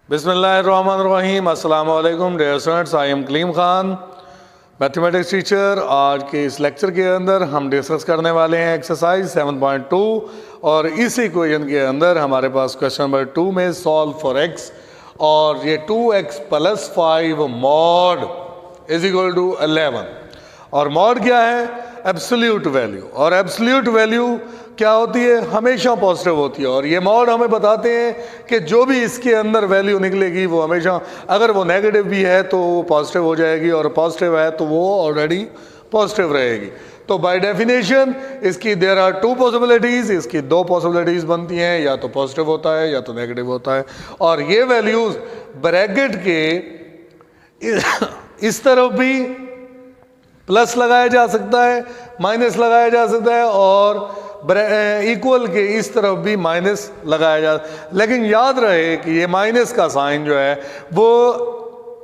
बिस्मिल्लाहिर्रहमानिर्रहीम। अस्सलाम वालेकुम dear students, I am Kaleem Khan, mathematics teacher. आज के इस लेक्चर के अंदर हम डिस्कस करने वाले हैं एक्सरसाइज 7.2 और इस इक्वेशन के अंदर हमारे पास क्वेश्चन नंबर 2 में सॉल्व फॉर एक्स और ये 2x + 5 mod is equal to 11 और मॉड क्या है? Absolute value. और एब्सोल्यूट वैल्यू क्या होती है? हमेशा पॉजिटिव होती है। और ये मॉड हमें बताते हैं कि जो भी इसके अंदर वैल्यू निकलेगी वो हमेशा, अगर वो नेगेटिव भी है तो वो पॉजिटिव हो जाएगी और पॉजिटिव है तो वो ऑलरेडी पॉजिटिव रहेगी। तो बाय डेफिनेशन इसकी देयर आर टू पॉसिबिलिटीज़, इसकी दो पॉसिबिलिटीज़ बनती हैं, या तो पॉजिटिव होता है या तो नेगेटिव होता है। और ये वैल्यूज़ ब्रैकेट के इस तरफ भी प्लस लगाया जा सकता है, माइनस लगाया जा सकता है, और इक्वल के इस तरफ भी माइनस लगाया जा। लेकिन याद रहे कि ये माइनस का साइन जो है वो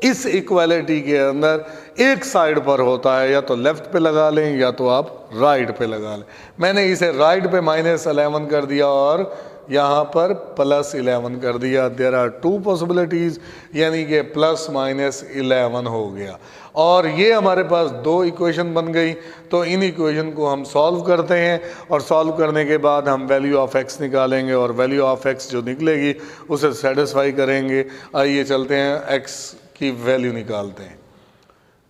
इस इक्वालिटी के अंदर एक साइड पर होता है, या तो लेफ्ट पे लगा लें या तो आप राइट पे लगा लें। मैंने इसे राइट पे -11 कर दिया और यहाँ पर +11 कर दिया। देयर आर टू पॉसिबिलिटीज़, यानी कि +-11 हो गया। और ये हमारे पास दो इक्वेशन बन गई। तो इन इक्वेशन को हम सॉल्व करते हैं और सॉल्व करने के बाद हम वैल्यू ऑफ x निकालेंगे और वैल्यू ऑफ x जो निकलेगी उसे सेटिस्फाई करेंगे। आइए चलते हैं x की वैल्यू निकालते हैं।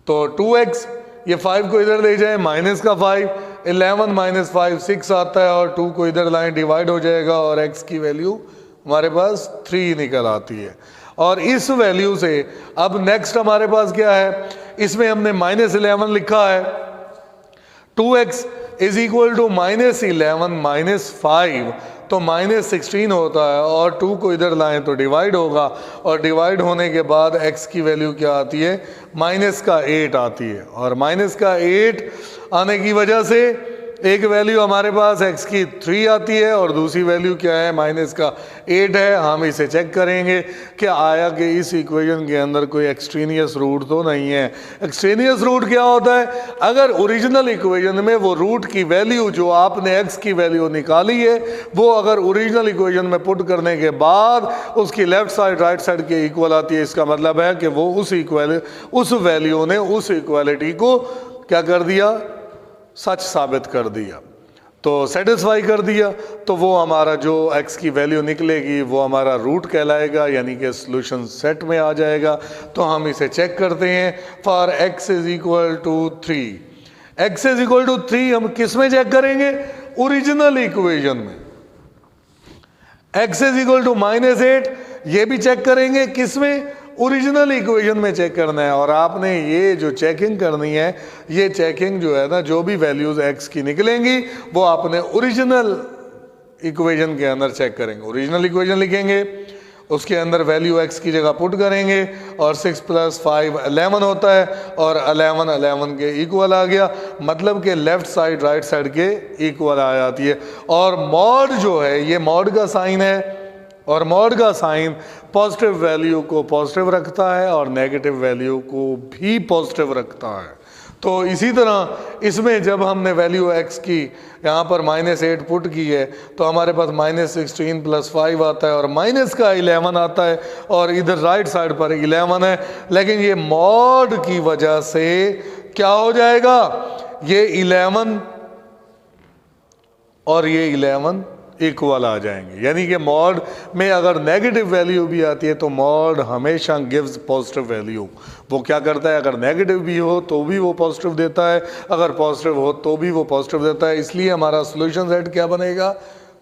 तो 2x, ये 5 को इधर ले जाए, -5, 11 - 5 6 आता है, और 2 को इधर लाएं, डिवाइड हो जाएगा और x की वैल्यू हमारे पास 3 निकल आती है। और इस वैल्यू से अब नेक्स्ट हमारे पास क्या है? इसमें हमने -11 लिखा है। 2x इज इक्वल टू -11 - 5, तो -16 होता है, और 2 को इधर लाएं तो डिवाइड होगा, और डिवाइड होने के बाद x की वैल्यू क्या आती है? -8 आती है। और -8 आने की वजह से एक वैल्यू हमारे पास x की 3 आती है और दूसरी वैल्यू क्या है? -8 है। हम इसे चेक करेंगे कि आया कि इस इक्वेशन के अंदर कोई एक्सट्रेनियस रूट तो नहीं है। एक्सट्रेनियस रूट क्या होता है? अगर ओरिजिनल इक्वेशन में वो रूट की वैल्यू जो आपने x की वैल्यू निकाली है वो अगर ओरिजिनल इक्वेशन में पुट करने के बाद उसकी लेफ्ट साइड राइट साइड के इक्वल आती है, इसका मतलब है कि वो उस वैल्यू ने उस इक्वालिटी को क्या कर दिया? सच साबित कर दिया, तो सेटिस्फाई कर दिया। तो वो हमारा जो x की वैल्यू निकलेगी वो हमारा रूट कहलाएगा, यानी कि सॉल्यूशन सेट में आ जाएगा। तो हम इसे चेक करते हैं। For x is equal to 3, x is equal to 3 हम किस में चेक करेंगे? ओरिजिनल इक्वेशन में। x इज इक्वल टू -8 ये भी चेक करेंगे किस में? ओरिजिनल इक्वेशन में चेक करना है। और आपने ये जो चेकिंग करनी है, ये चेकिंग जो है ना, जो भी वैल्यूज x की निकलेंगी वो आपने ओरिजिनल इक्वेशन के अंदर चेक करेंगे। ओरिजिनल इक्वेशन लिखेंगे, उसके अंदर वैल्यू x की जगह पुट करेंगे, और 6 + 5 11 होता है, और 11 के इक्वल आ गया, मतलब कि लेफ्ट साइड राइट साइड के इक्वल आ जाती है। और मॉड जो है ये मॉड का साइन है, और मॉड का साइन पॉजिटिव वैल्यू को पॉजिटिव रखता है और नेगेटिव वैल्यू को भी पॉजिटिव रखता है। तो इसी तरह इसमें जब हमने वैल्यू x की यहाँ पर -8 पुट की है तो हमारे पास -16 + 5 आता है, और -11 आता है, और इधर राइट साइड पर 11 है। लेकिन ये मॉड की वजह से क्या हो जाएगा? ये 11 और ये 11 इक्वल आ जाएंगे। यानी कि मॉड में अगर नेगेटिव वैल्यू भी आती है तो मॉड हमेशा गिव्स पॉजिटिव वैल्यू। वो क्या करता है? अगर नेगेटिव भी हो तो भी वो पॉजिटिव देता है, अगर पॉजिटिव हो तो भी वो पॉजिटिव देता है। इसलिए हमारा सॉल्यूशन सेट क्या बनेगा?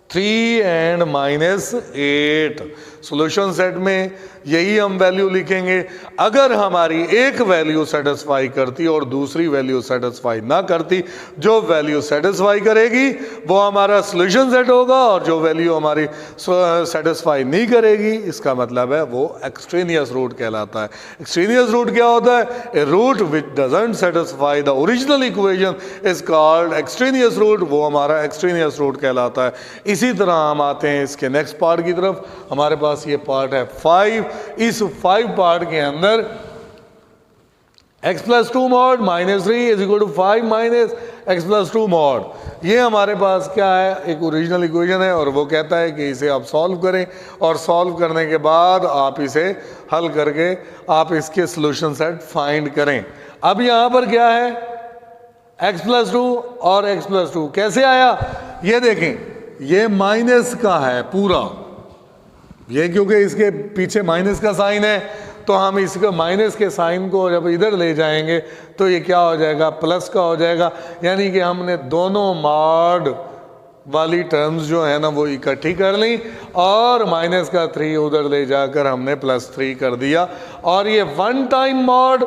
3 and -8। सॉल्यूशन सेट में यही हम वैल्यू लिखेंगे। अगर हमारी एक वैल्यू सेटिस्फाई करती और दूसरी वैल्यू सेटिस्फाई ना करती, जो वैल्यू सेटिस्फाई करेगी वो हमारा सॉल्यूशन सेट होगा, और जो वैल्यू हमारी सेटिस्फाई नहीं करेगी इसका मतलब है वो एक्सट्रेनियस रूट कहलाता है। एक्सट्रेनियस रूट क्या होता है? A root which doesn't satisfy the original equation is called extraneous root. वो हमारा एक्सट्रेनियस रूट कहलाता है। इसी तरह हम आते हैं इसके नेक्स्ट पार्ट की तरफ। हमारे पास ये पार्ट है 5। इस 5 पार्ट के अंदर x + 2 mod -3 is equal to 5 - x plus two mod. ये हमारे पास क्या है, एक ओरिजिनल इक्वेशन है और वो कहता है कि इसे आप सॉल्व करें और सॉल्व करने के बाद आप इसे हल करके आप इसके सॉल्यूशन सेट फाइंड करें। अब यहाँ पर क्या है, एक्स प्लस टू और एक्स प्लस टू कैसे आया, ये देखें, ये माइनस का है पूरा, ये क्योंकि इसके पीछे माइनस का साइन है तो हम इसको माइनस के साइन को जब इधर ले जाएंगे तो ये क्या हो जाएगा, प्लस का हो जाएगा। यानी कि हमने दोनों मॉड वाली टर्म्स जो है ना वो इकट्ठी कर ली और माइनस का 3 उधर ले जाकर हमने +3 कर दिया। और ये one time mod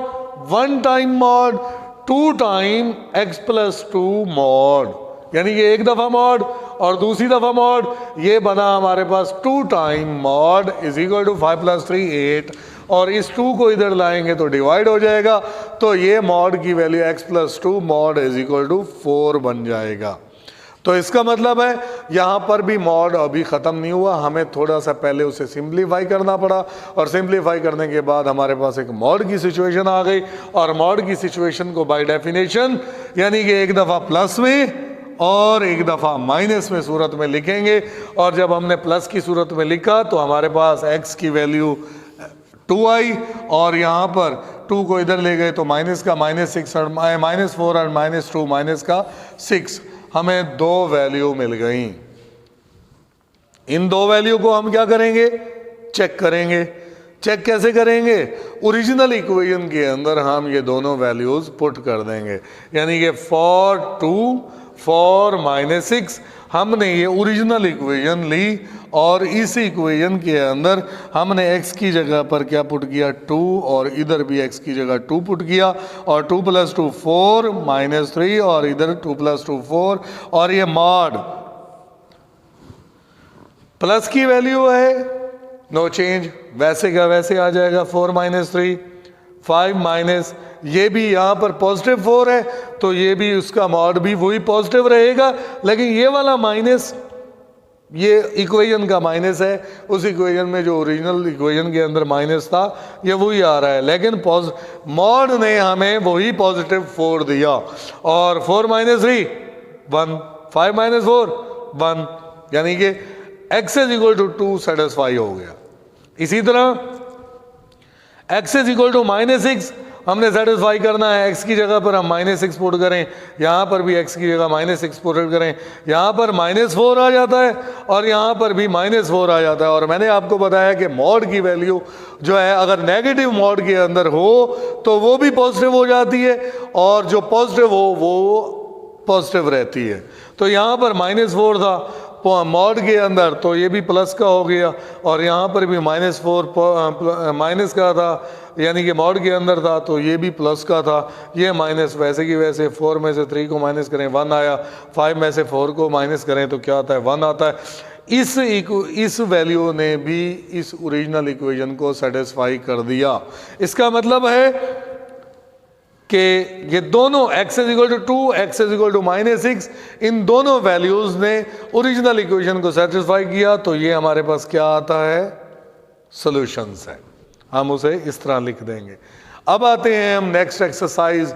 2 time x plus 2 mod, यानी कि एक दफ़ा मॉड और दूसरी दफ़ा मॉड, ये बना हमारे पास 2 time mod is equal to 5 + 3 8। और इस 2 को इधर लाएंगे तो डिवाइड हो जाएगा, तो ये मॉड की वैल्यू x plus 2 mod is equal to 4 बन जाएगा। तो इसका मतलब है यहाँ पर भी मॉड अभी ख़त्म नहीं हुआ, हमें थोड़ा सा पहले उसे सिंप्लीफाई करना पड़ा और सिंप्लीफाई करने के बाद हमारे पास एक मॉड की सिचुएशन आ गई। और मॉड की सिचुएशन को बाय डेफिनेशन यानी कि एक दफ़ा प्लस में और एक दफ़ा माइनस में सूरत में लिखेंगे। और जब हमने प्लस की सूरत में लिखा तो हमारे पास x की वैल्यू 2 आई और यहाँ पर 2 को इधर ले गए तो माइनस का -6 और -4 और -2 माइनस का 6, हमें 2 वैल्यू मिल गई। इन 2 वैल्यू को हम क्या करेंगे, चेक करेंगे। चेक कैसे करेंगे, ओरिजिनल इक्वेशन के अंदर हम ये दोनों वैल्यूज पुट कर देंगे। यानी कि फॉर 2 फॉर -6 हमने ये ओरिजिनल इक्वेशन ली और इस इक्वेशन के अंदर हमने x की जगह पर क्या पुट किया, 2, और इधर भी x की जगह 2 पुट किया और 2 + 2 4 -3 और इधर 2 + 2 4 और ये मॉड प्लस की वैल्यू है नो चेंज, वैसे का वैसे आ जाएगा 4 - 3 5 माइनस, ये भी यहाँ पर पॉजिटिव 4 है तो ये भी उसका मॉड भी वही पॉजिटिव रहेगा। लेकिन ये वाला माइनस, ये इक्वेशन का माइनस है, उस इक्वेशन में जो ओरिजिनल इक्वेशन के अंदर माइनस था ये वही आ रहा है, लेकिन मॉड ने हमें वही पॉजिटिव 4 दिया। और 4 - 3 1, 5 - 4 1, यानी कि x = 2 सेटिस्फाई हो गया। इसी तरह x = -6 हमने सेटिस्फाई करना है, x की जगह पर हम -6 पुट करें, यहाँ पर भी x की जगह -6 पुट करें, यहाँ पर -4 आ जाता है और यहाँ पर भी -4 आ जाता है। और मैंने आपको बताया कि मॉड की वैल्यू जो है अगर नेगेटिव मॉड के अंदर हो तो वो भी पॉजिटिव हो जाती है और जो पॉजिटिव हो वो पॉजिटिव रहती है। तो यहाँ पर -4 था मॉड के अंदर तो ये भी प्लस का हो गया और यहाँ पर भी -4 माइनस का था, यानी कि मॉड के अंदर था तो ये भी प्लस का था। ये माइनस वैसे की वैसे 4 में से 3 को माइनस करें 1 आया, 5 में से 4 को माइनस करें तो क्या आता है 1 आता है। इस वैल्यू ने भी इस ओरिजिनल इक्वेशन को सेटिस्फाई कर दिया। इसका मतलब है कि ये दोनों x = 2 x = -6 इन दोनों वैल्यूज ने ओरिजिनल इक्वेशन को सेटिस्फाई किया। तो ये हमारे पास क्या आता है, सॉल्यूशंस है, हम उसे इस तरह लिख देंगे। अब आते हैं हम नेक्स्ट एक्सरसाइज,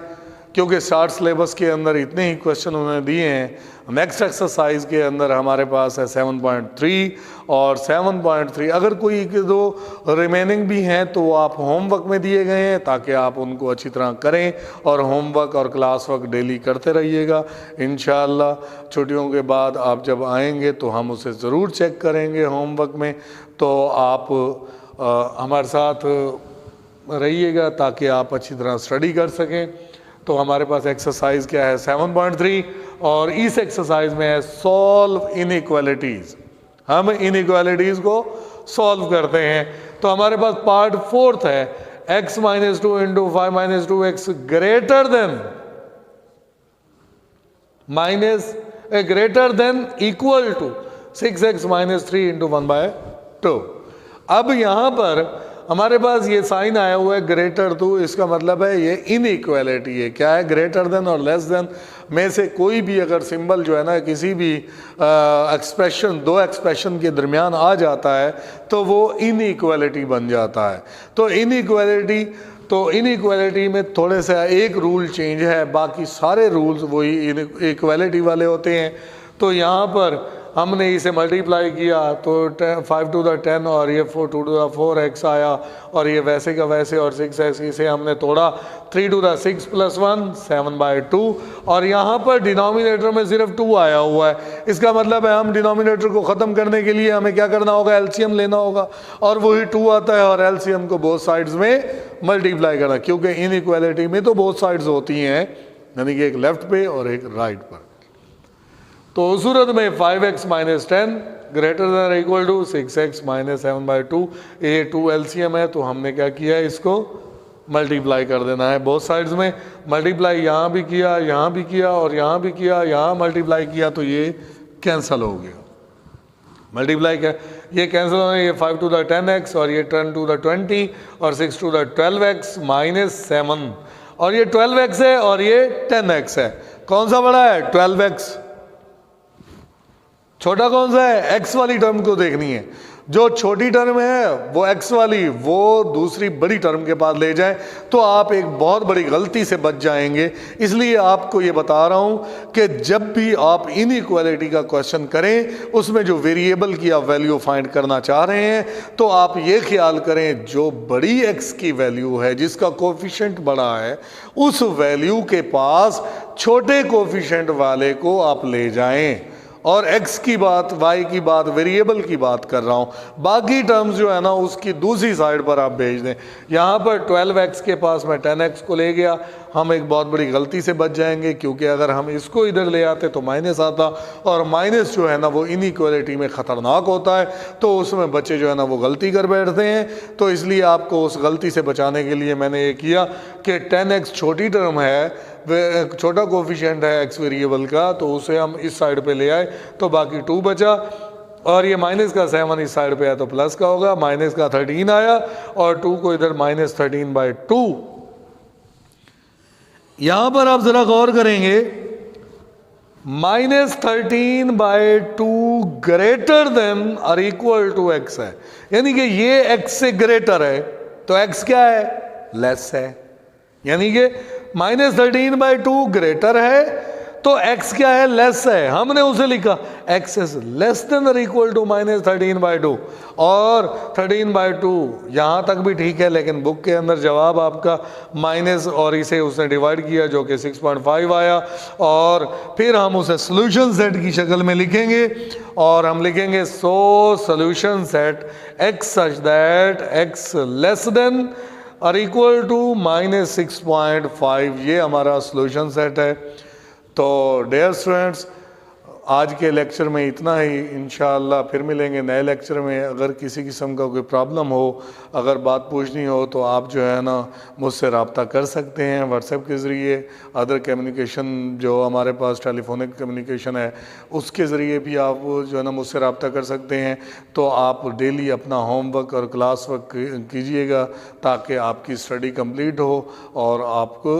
क्योंकि शार्ट सिलेबस के अंदर इतने ही क्वेश्चन उन्होंने दिए हैं। नेक्स्ट एक्सरसाइज के अंदर हमारे पास है 7.3 और 7.3 अगर कोई एक दो रिमेनिंग भी हैं तो वो आप होमवर्क में दिए गए हैं ताकि आप उनको अच्छी तरह करें और होमवर्क और क्लास वर्क डेली करते रहिएगा। इंशाअल्लाह छुट्टियों के बाद आप जब आएंगे तो हम उसे ज़रूर चेक करेंगे होमवर्क में, तो आप हमारे साथ रहिएगा ताकि आप अच्छी तरह स्टडी कर सकें। तो हमारे पास एक्सरसाइज क्या है 7.3 और इस एक्सरसाइज में है सॉल्व इनइक्वालिटीज़। हम इनइक्वालिटीज़ को सॉल्व करते हैं। तो हमारे पास पार्ट 4th है x - 2 × 5 - 2x greater than equal to 6x - 3 × 1/2। अब यहाँ पर हमारे पास ये साइन आया हुआ है ग्रेटर टू, इसका मतलब है ये इनइक्वालिटी है। क्या है? ग्रेटर देन और लेस देन में से कोई भी अगर सिंबल जो है ना किसी भी एक्सप्रेशन, दो एक्सप्रेशन के दरमियान आ जाता है तो वो इनइक्वालिटी बन जाता है। तो इनइक्वालिटी में थोड़े सा एक रूल चेंज है, बाकी सारे रूल्स वही इक्वालिटी वाले होते हैं। तो यहाँ पर हमने इसे मल्टीप्लाई किया तो 5 टू द 10 और ये 4 टू द 4x आया, और ये वैसे का वैसे, और 6x इसे हमने तोड़ा 3 टू द 6 प्लस 1 7/2, और यहाँ पर डिनोमिनेटर में सिर्फ 2 आया हुआ है। इसका मतलब है हम डिनोमिनेटर को ख़त्म करने के लिए हमें क्या करना होगा? एलसीएम लेना होगा, और वही 2 आता है, और एलसीएम को बोथ साइड्स में मल्टीप्लाई करना, क्योंकि इनइक्वालिटी में तो बोथ साइड्स होती हैं, यानी कि एक लेफ्ट पे और एक राइट पर। तो उस सूरत में 5x minus 10 greater than equal to 6x minus 7/2, ये 2 एलसीएम है, तो हमने क्या किया है? इसको मल्टीप्लाई कर देना है बोथ साइड्स में। मल्टीप्लाई यहाँ भी किया, यहाँ भी किया, और यहाँ भी किया, यहाँ मल्टीप्लाई किया, तो ये कैंसिल हो गया। मल्टीप्लाई क्या, ये कैंसिल हो गया, ये 5 टू द 10x और ये 10 टू द 20 और 6 टू द 12x माइनस 7, और ये 12x है और ये 10x है। कौन सा बड़ा है? 12x। छोटा कौन सा है? x वाली टर्म को देखनी है। जो छोटी टर्म है वो x वाली, वो दूसरी बड़ी टर्म के पास ले जाए तो आप एक बहुत बड़ी गलती से बच जाएंगे। इसलिए आपको ये बता रहा हूँ कि जब भी आप इनइक्वालिटी का क्वेश्चन करें, उसमें जो वेरिएबल की आप वैल्यू फाइंड करना चाह रहे हैं, तो आप ये ख्याल करें जो बड़ी x की वैल्यू है, जिसका कोफिशिएंट बड़ा है, उस वैल्यू के पास छोटे कोफिशिएंट वाले को आप ले जाएं। और x की बात, y की बात, वेरिएबल की बात कर रहा हूँ। बाकी टर्म्स जो है ना उसकी दूसरी साइड पर आप भेज दें। यहाँ पर 12x के पास मैं 10x को ले गया, हम एक बहुत बड़ी गलती से बच जाएंगे, क्योंकि अगर हम इसको इधर ले आते तो माइनस आता, और माइनस जो है ना वो इनइक्वालिटी में ख़तरनाक होता है, तो उसमें बच्चे जो है ना वो गलती कर बैठते हैं। तो इसलिए आपको उस गलती से बचाने के लिए मैंने ये किया कि 10x छोटी टर्म है, छोटा कोफिशिएंट है x वेरिएबल का, तो उसे हम इस साइड पे ले आए, तो बाकी 2 बचा, और ये माइनस का 7 इस साइड पे आया तो प्लस का होगा, माइनस का 13 आया, और 2 को इधर माइनस 13/2। यहां पर आप जरा गौर करेंगे, माइनस 13/2 ग्रेटर देन और इक्वल टू x है, यानी कि ये x से ग्रेटर है, तो x क्या है? लेस है। यानी कि माइनस 13/2 ग्रेटर है तो x क्या है? लेस है। हमने उसे लिखा x इज लेस देन और इक्वल टू माइनस 13/2, और 13/2 यहाँ तक भी ठीक है, लेकिन बुक के अंदर जवाब आपका माइनस और इसे उसने डिवाइड किया जो कि 6.5 आया, और फिर हम उसे सोल्यूशन सेट की शक्ल में लिखेंगे, और हम लिखेंगे so solution set x such that x less than और इक्वल टू माइनस 6.5, ये हमारा सोल्यूशन सेट है। तो डियर स्टूडेंट्स, आज के लेक्चर में इतना ही। इंशाअल्लाह फिर मिलेंगे नए लेक्चर में। अगर किसी किस्म का कोई प्रॉब्लम हो, अगर बात पूछनी हो, तो आप जो है ना मुझसे रब्ता कर सकते हैं व्हाट्सएप के ज़रिए। अदर कम्युनिकेशन जो हमारे पास टेलीफोनिक कम्युनिकेशन है, उसके ज़रिए भी आप जो है ना मुझसे रब्ता कर सकते हैं। तो आप डेली अपना होमवर्क और क्लास वर्क कीजिएगा, ताकि आपकी स्टडी कंप्लीट हो और आपको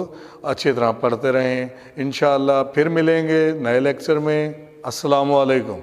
अच्छी तरह पढ़ते रहें। इंशाअल्लाह फिर मिलेंगे नए लेक्चर में। अस्सलामु अलैकुम।